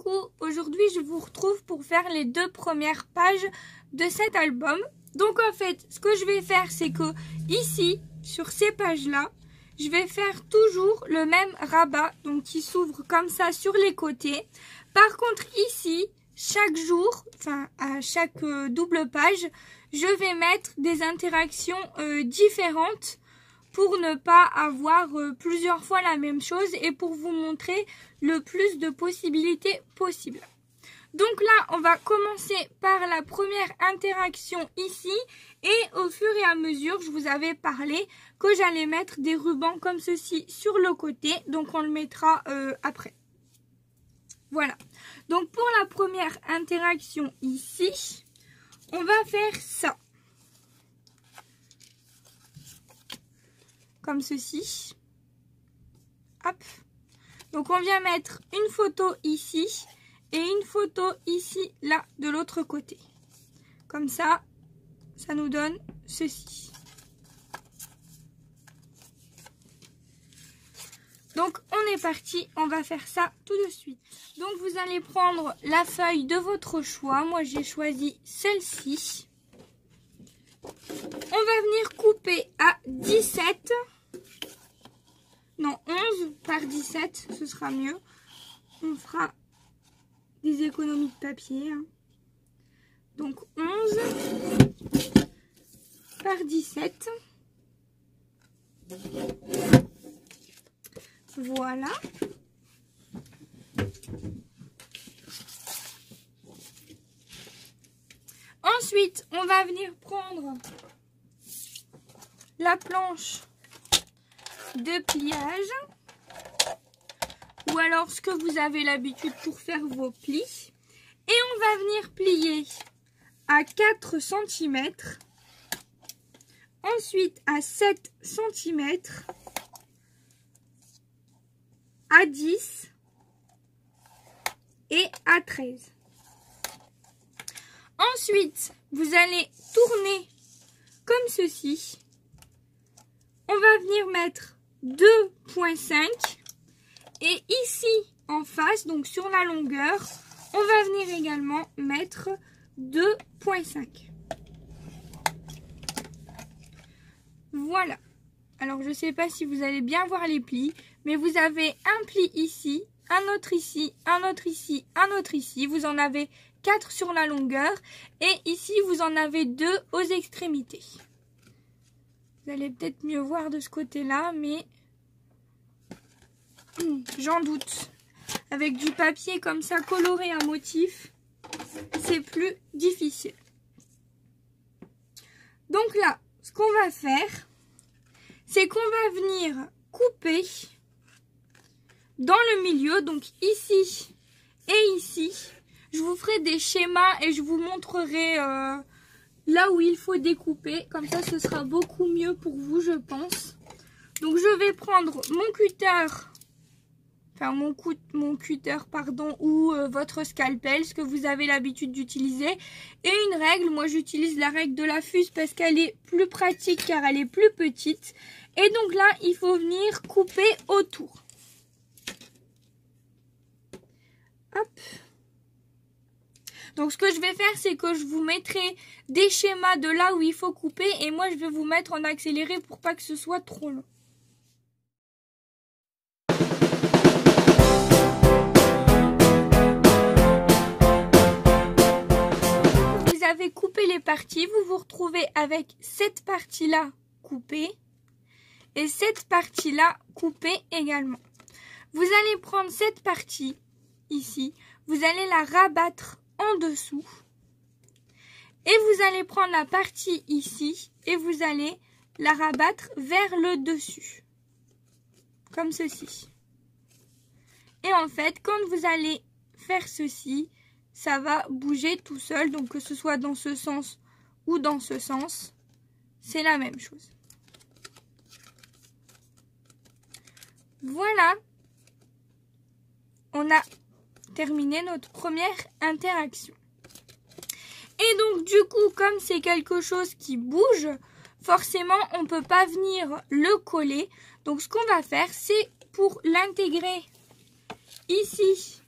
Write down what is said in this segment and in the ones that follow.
coucou, aujourd'hui je vous retrouve pour faire les 2 premières pages de cet album. Donc en fait, ce que je vais faire, c'est que ici, sur ces pages-là, je vais faire toujours le même rabat, donc qui s'ouvre comme ça sur les côtés. Par contre ici, chaque jour, enfin à chaque double page, je vais mettre des interactions différentes pour ne pas avoir plusieurs fois la même chose et pour vous montrer le plus de possibilités possibles. Donc là, on va commencer par la première interaction ici et au fur et à mesure, je vous avais parlé que j'allais mettre des rubans comme ceci sur le côté, donc on le mettra après. Voilà, donc pour la première interaction ici, on va faire ça. Comme ceci. Hop. Donc on vient mettre une photo ici et une photo ici, là, de l'autre côté. Comme ça, ça nous donne ceci. Donc on est parti, on va faire ça tout de suite. Donc vous allez prendre la feuille de votre choix. Moi j'ai choisi celle-ci. On va venir couper à 17. Non, 11 par 17, ce sera mieux. On fera des économies de papier. Hein. Donc 11 par 17. Voilà. Ensuite, on va venir prendre la planche de pliage ou alors ce que vous avez l'habitude pour faire vos plis et on va venir plier à 4 cm, ensuite à 7 cm, à 10 et à 13. Ensuite, vous allez tourner comme ceci. On va venir mettre 2,5 et ici en face, donc sur la longueur, on va venir également mettre 2,5. Voilà. Alors je ne sais pas si vous allez bien voir les plis, mais vous avez un pli ici, un autre ici, un autre ici, un autre ici. Vous en avez 4 sur la longueur et ici vous en avez 2 aux extrémités. Vous allez peut-être mieux voir de ce côté-là, mais j'en doute. Avec du papier comme ça coloré à motif, c'est plus difficile. Donc là, ce qu'on va faire, c'est qu'on va venir couper dans le milieu, donc ici et ici. Je vous ferai des schémas et je vous montrerai là où il faut découper. Comme ça, ce sera beaucoup mieux pour vous, je pense. Donc, je vais prendre mon cutter, enfin mon cutter, pardon, ou votre scalpel, ce que vous avez l'habitude d'utiliser. Et une règle, moi j'utilise la règle de la fuse parce qu'elle est plus pratique car elle est plus petite. Et donc là, il faut venir couper autour. Hop. Donc ce que je vais faire, c'est que je vous mettrai des schémas de là où il faut couper et moi je vais vous mettre en accéléré pour pas que ce soit trop long. Vous avez coupé les parties, vous vous retrouvez avec cette partie-là coupée et cette partie-là coupée également. Vous allez prendre cette partie ici, vous allez la rabattre en dessous et vous allez prendre la partie ici et vous allez la rabattre vers le dessus comme ceci. Et en fait, quand vous allez faire ceci, ça va bouger tout seul, donc que ce soit dans ce sens ou dans ce sens, c'est la même chose. Voilà, on a terminé notre première interaction. Et donc du coup, comme c'est quelque chose qui bouge, forcément on ne peut pas venir le coller. Donc ce qu'on va faire, c'est pour l'intégrer ici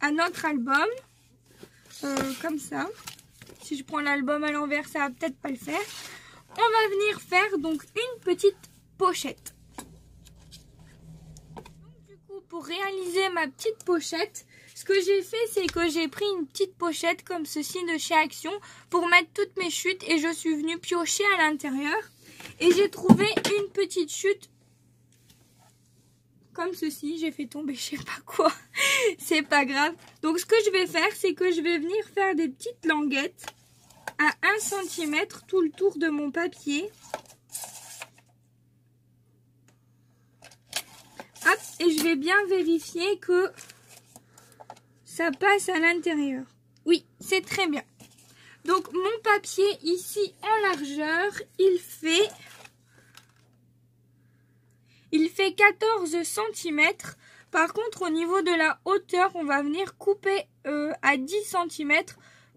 à notre album. Comme ça. Si je prends l'album à l'envers, ça va peut-être pas le faire. On va venir faire donc une petite pochette. Donc, du coup, pour réaliser ma petite pochette, ce que j'ai fait, c'est que j'ai pris une petite pochette comme ceci de chez Action pour mettre toutes mes chutes et je suis venue piocher à l'intérieur. Et j'ai trouvé une petite chute comme ceci. J'ai fait tomber je sais pas quoi. C'est pas grave. Donc ce que je vais faire, c'est que je vais venir faire des petites languettes à 1 cm tout le tour de mon papier. Hop, et je vais bien vérifier que ça passe à l'intérieur. Oui, c'est très bien. Donc mon papier ici en largeur, il fait 14 cm. Par contre, au niveau de la hauteur, on va venir couper à 10 cm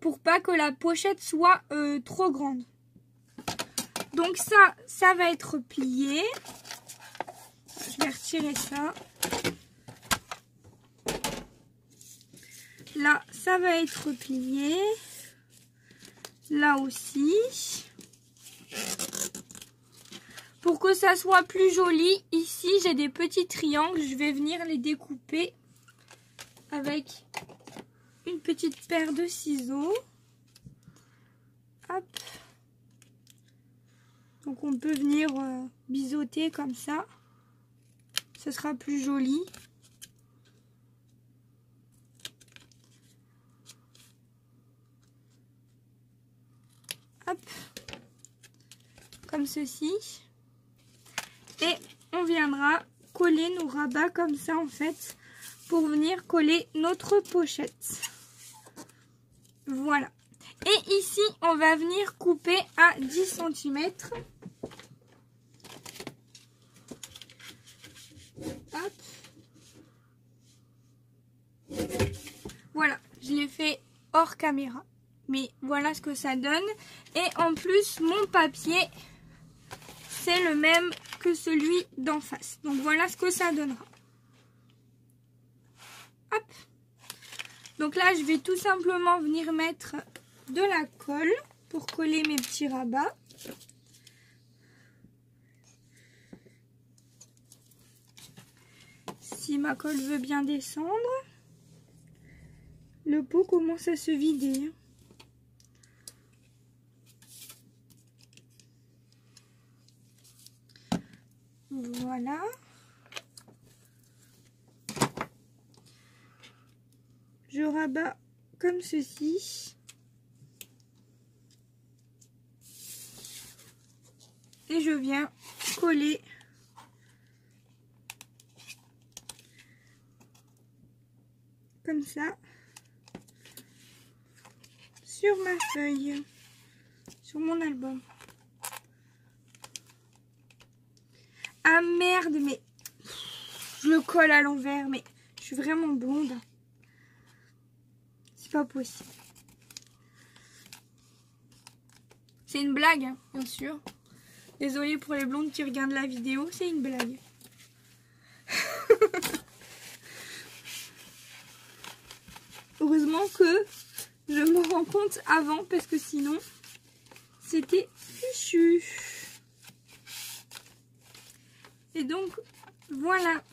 pour pas que la pochette soit trop grande. Donc ça va être plié. Je vais retirer ça. Là, ça va être plié. Là aussi. Pour que ça soit plus joli, ici j'ai des petits triangles. Je vais venir les découper avec une petite paire de ciseaux. Hop. Donc on peut venir biseauter comme ça. Ce sera plus joli. Hop. Comme ceci. Et on viendra coller nos rabats comme ça en fait pour venir coller notre pochette. Voilà. Et ici, on va venir couper à 10 cm. Hop. Voilà, je l'ai fait hors caméra. Mais voilà ce que ça donne. Et en plus, mon papier, c'est le même que celui d'en face. Donc voilà ce que ça donnera. Hop. Donc là, je vais tout simplement venir mettre de la colle pour coller mes petits rabats. Si ma colle veut bien descendre, le pot commence à se vider. Voilà. Je rabats comme ceci. Et je viens coller comme ça sur ma feuille, sur mon album. Ah merde, mais je le colle à l'envers, mais je suis vraiment blonde. C'est pas possible. C'est une blague, hein, bien sûr. Désolée pour les blondes qui regardent la vidéo, c'est une blague. Heureusement que je me rends compte avant, parce que sinon, c'était fichu. Et donc, voilà.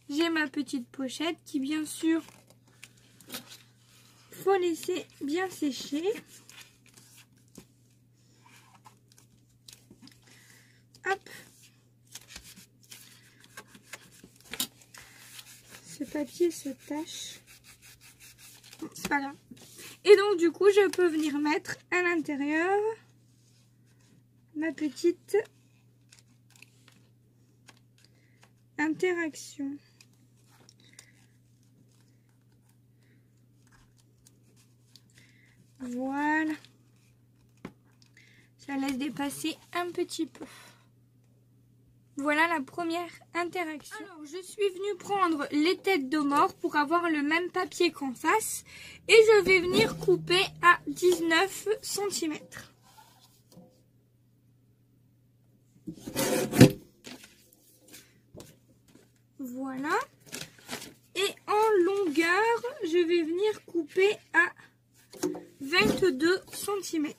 J'ai ma petite pochette qui, bien sûr, faut laisser bien sécher. Hop. Ce papier se tache. Bon, c'est pas grave. Et donc, du coup, je peux venir mettre à l'intérieur ma petite interaction. Voilà. Ça laisse dépasser un petit peu. Voilà la première interaction. Alors, je suis venue prendre les têtes de mort pour avoir le même papier qu'en face. Et je vais venir couper à 19 cm. Voilà. Et en longueur. découper à 22 cm.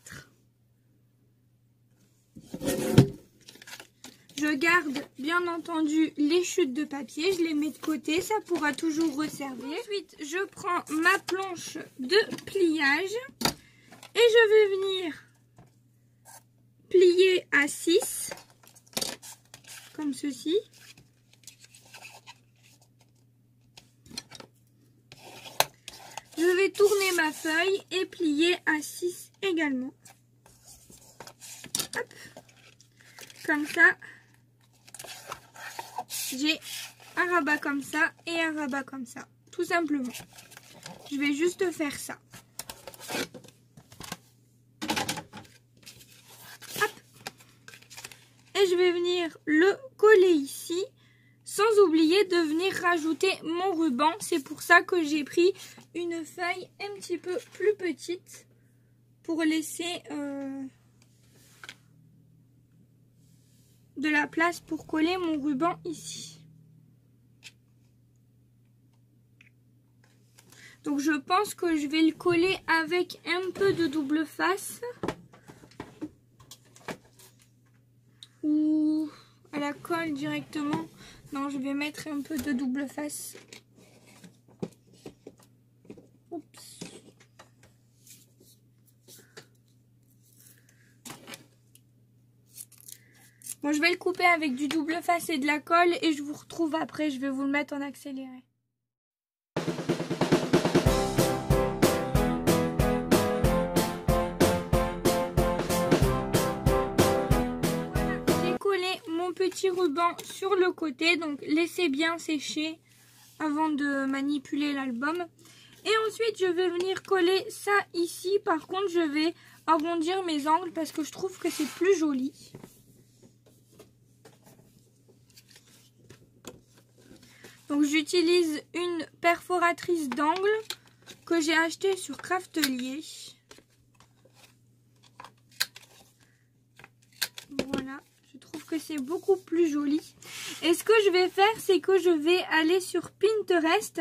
Je garde bien entendu les chutes de papier, je les mets de côté, ça pourra toujours resservir. Ensuite, je prends ma planche de pliage et je vais venir plier à 6, comme ceci. Je vais tourner ma feuille et plier à 6 également. Hop. Comme ça, j'ai un rabat comme ça et un rabat comme ça, tout simplement. Je vais juste faire ça. Hop. Et je vais venir le coller ici, sans oublier de venir rajouter mon ruban. C'est pour ça que j'ai pris une feuille un petit peu plus petite pour laisser de la place pour coller mon ruban ici. Donc je pense que je vais le coller avec un peu de double face ou à la colle directement. Non, je vais mettre un peu de double face. Oups. Bon, je vais le couper avec du double face et de la colle et je vous retrouve après. Je vais vous le mettre en accéléré. Voilà, j'ai collé mon petit ruban sur le côté. Donc, laissez bien sécher avant de manipuler l'album. Et ensuite, je vais venir coller ça ici. Par contre, je vais arrondir mes angles parce que je trouve que c'est plus joli. Donc j'utilise une perforatrice d'angle que j'ai achetée sur Craftelier. Voilà, je trouve que c'est beaucoup plus joli. Et ce que je vais faire, c'est que je vais aller sur Pinterest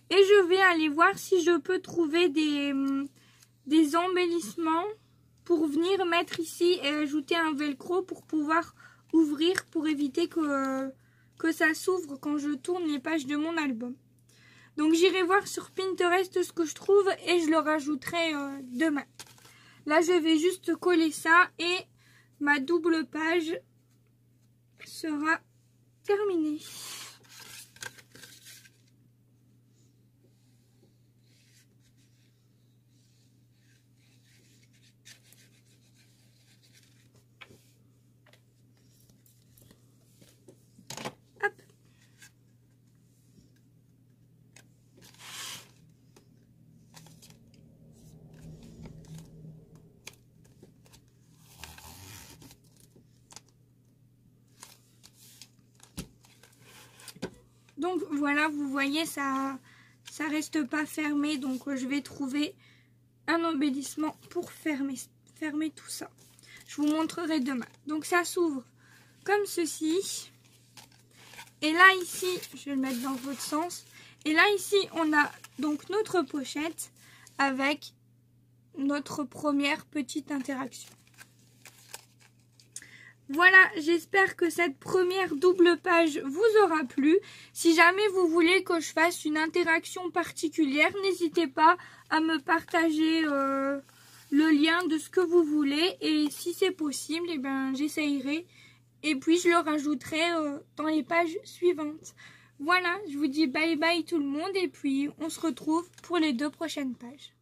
et je vais aller voir si je peux trouver des embellissements pour venir mettre ici et ajouter un velcro pour pouvoir ouvrir, pour éviter que ça s'ouvre quand je tourne les pages de mon album. Donc j'irai voir sur Pinterest ce que je trouve et je le rajouterai demain. Là je vais juste coller ça et ma double page sera terminée. Donc voilà, vous voyez, ça reste pas fermé. Donc je vais trouver un embellissement pour fermer tout ça. Je vous montrerai demain. Donc ça s'ouvre comme ceci. Et là ici, je vais le mettre dans votre sens. Et là ici, on a donc notre pochette avec notre première petite interaction. Voilà, j'espère que cette première double page vous aura plu. Si jamais vous voulez que je fasse une interaction particulière, n'hésitez pas à me partager le lien de ce que vous voulez. Et si c'est possible, eh ben, j'essayerai. Et puis je le rajouterai dans les pages suivantes. Voilà, je vous dis bye bye tout le monde et puis on se retrouve pour les 2 prochaines pages.